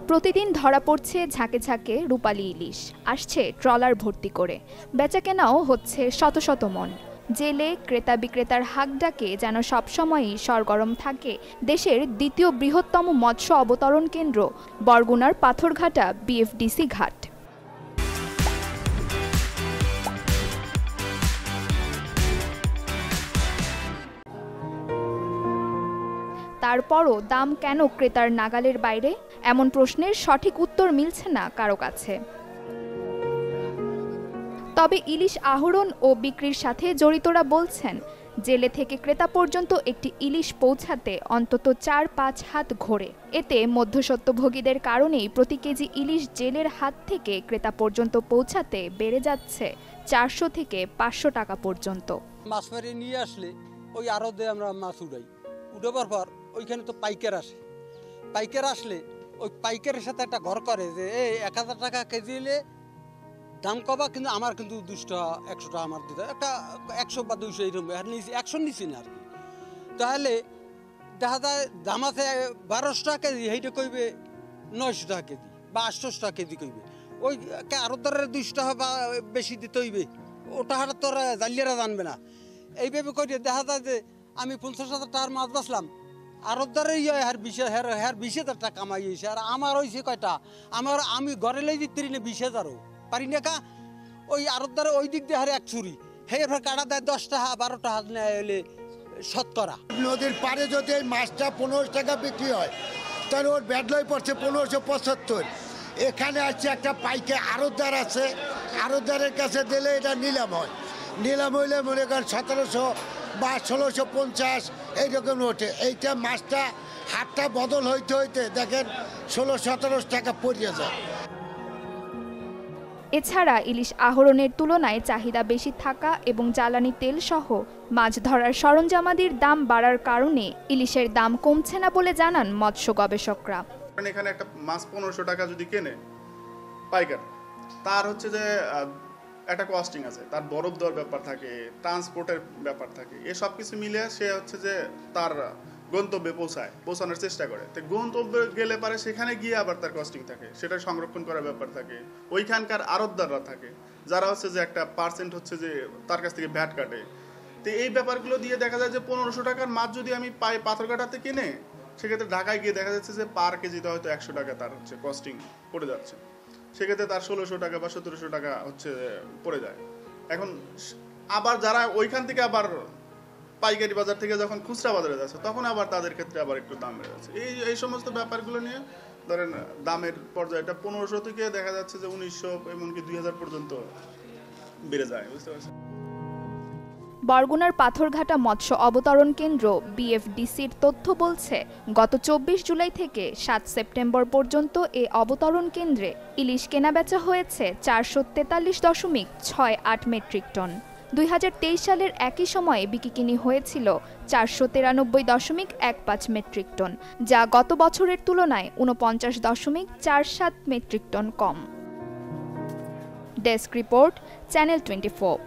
প্রতিদিন ধরা পড়ছে ঝাঁকে ঝাঁকে রূপালী ইলিশ, আসছে ট্রলার ভর্তি করে। বেচাকেনাও হচ্ছে শত শত মন। জেলে ক্রেতা বিক্রেতার হাক ডাকে যেন সবসময়ই সরগরম থাকে দেশের দ্বিতীয় বৃহত্তম মৎস্য অবতরণ কেন্দ্র বরগুনার পাথরঘাটা বিএফডিসি ঘাট। তারপরও দাম কেন ক্রেতার নাগালের বাইরে? এমন প্রশ্নের সঠিক উত্তর মিলছে না কারো কাছে। তবে ইলিশ আহরণ ও বিক্রির সাথে জড়িতরা বলছেন, জেলে থেকে ক্রেতা পর্যন্ত একটি ইলিশ পৌঁছাতে অন্তত ৪-৫ হাত ঘোরে। এতে মধ্যস্বত্বভোগীদের কারণেই প্রতি কেজি ইলিশ জেলের হাত থেকে ক্রেতা পর্যন্ত পৌঁছাতে বেড়ে যাচ্ছে ৪০০ থেকে ৫০০ টাকা পর্যন্ত। মাছ মারি নিয়ে আসলে ওই আড়তে আমরা মাছ উঠাবার পর ওইখানে তো পাইকার আসে। পাইকার আসলে ওই পাইকারের সাথে একটা ঘর করে যে এই ১০০০ টাকা কেজি এলে দাম কবা, কিন্তু আমার কিন্তু ২০০ টাকা ১০০ টাকা আমার দিতে, একটা ১০০ বা ২০০ এরকম ১০০ নিচ্ছি না আর কি। তাহলে দেখা যায় দাম আছে ১২০০ টাকা কেজি, সেইটা কইবে ৯০০ টাকা কেজি বা ৮০০ টাকা কেজি কইবে। ওই আড়তদারের ২০০ টাকা বা বেশি দিতে হইবে, ওটা হাটা তোরা জালিয়ারা জানবে না। এইভাবে করিয়ে দেখা যায় যে আমি ৫০,০০০ টাকার মাছ বাঁচলাম, আড়তদারে হ্যার ২০,০০০ টাকা কামাই হয়েছে, আর আমার হয়েছে কয়টা, আমি ঘরে লেগে দিতে ২০,০০০ও পারি না কা। ওই আড়তদারে ওই দিক দিয়ে হারে এক চুরি, হে এবার কাটা দেয় ১০ টাকা ১২ টাকা নেয় হলে শতকরা। নদীর পাড়ে যদি এই মাছটা ১৫ টাকা বিক্রি হয় তাহলে ওর ব্যাডলই পড়ছে ১৫৭৫। এখানে আছে একটা পাইকে আড়তদার আছে, আড়তদারের কাছে দিলে এটা নিলাম হয়, নিলাম হইলে মনে করেন ১৭০০ বা ১৬৫০ এইরকম ওঠে। এইটা মাছটা হাতটা বদল হইতে হইতে দেখেন ১৬-১৭ টাকা পড়িয়ে যায়। এছাড়া ইলিশ আহরণের তুলনায় চাহিদা বেশি থাকা এবং জ্বালানি তেল সহ মাছ ধরার সরঞ্জামাদির দাম বাড়ার কারণে ইলিশের দাম কমছে না বলে জানান মৎস্য গবেষকরা। এখানে একটা মাছ ১৫০০ টাকা যদি কেনে পাইকার, তার হচ্ছে যে একটা কস্টিং আছে, তার বরফ দেওয়ার ব্যাপার থাকে, ট্রান্সপোর্টের ব্যাপার থাকে, এ সব কিছু মিলে সে হচ্ছে যে তার গন্তব্যে পৌঁছানোর চেষ্টা করে। তো গন্তব্যে গেলে পারে সেখানে গিয়ে আবার তার কস্টিং থাকে, সেটা সংরক্ষণ করার ব্যাপার থাকে। ওইখানকার আড়তদাররা থাকে যারা হচ্ছে যে একটা পার্সেন্ট হচ্ছে যে তার কাছ থেকে ভ্যাট কাটে। তো এই ব্যাপারগুলো দিয়ে দেখা যায় যে ১৫০০ টাকার মাছ যদি আমি পাই পাথরঘাটাতে কিনে, সেক্ষেত্রে ঢাকায় গিয়ে দেখা যাচ্ছে যে পার কেজিতে হয়তো ১০০ টাকা তার হচ্ছে কস্টিং পড়ে যাচ্ছে, সেক্ষেত্রে তার ১৬০০ টাকা বা ১৭০০ টাকা হচ্ছে পড়ে যায়। এখন আবার যারা ওইখান থেকে আবার পাইকারি বাজার থেকে যখন খুচরা বাজারে যাচ্ছে, তখন আবার তাদের ক্ষেত্রে আবার একটু দাম বেড়ে যাচ্ছে। এই সমস্ত ব্যাপারগুলো নিয়ে ধরেন দামের পর্যায়টা ১৫০০ থেকে দেখা যাচ্ছে যে ১৯০০ এমনকি ২০০০ পর্যন্ত বেড়ে যায়, বুঝতে পারছেন। বরগুনার পাথরঘাটা মৎস্য অবতরণ কেন্দ্র বিএফডিসির তথ্য বলছে, গত ২৪ জুলাই থেকে ৭ সেপ্টেম্বর পর্যন্ত এ অবতরণ কেন্দ্রে ইলিশ কেনাবেচা হয়েছে ৪৪৩.৬৮ মেট্রিক টন। ২০২৩ সালের একই সময়ে বিক্রি হয়েছিল ৪৯৩.১৫ মেট্রিক টন, যা গত বছরের তুলনায় ৪৯.৪৭ মেট্রিক টন কম। Desk report, channel 24।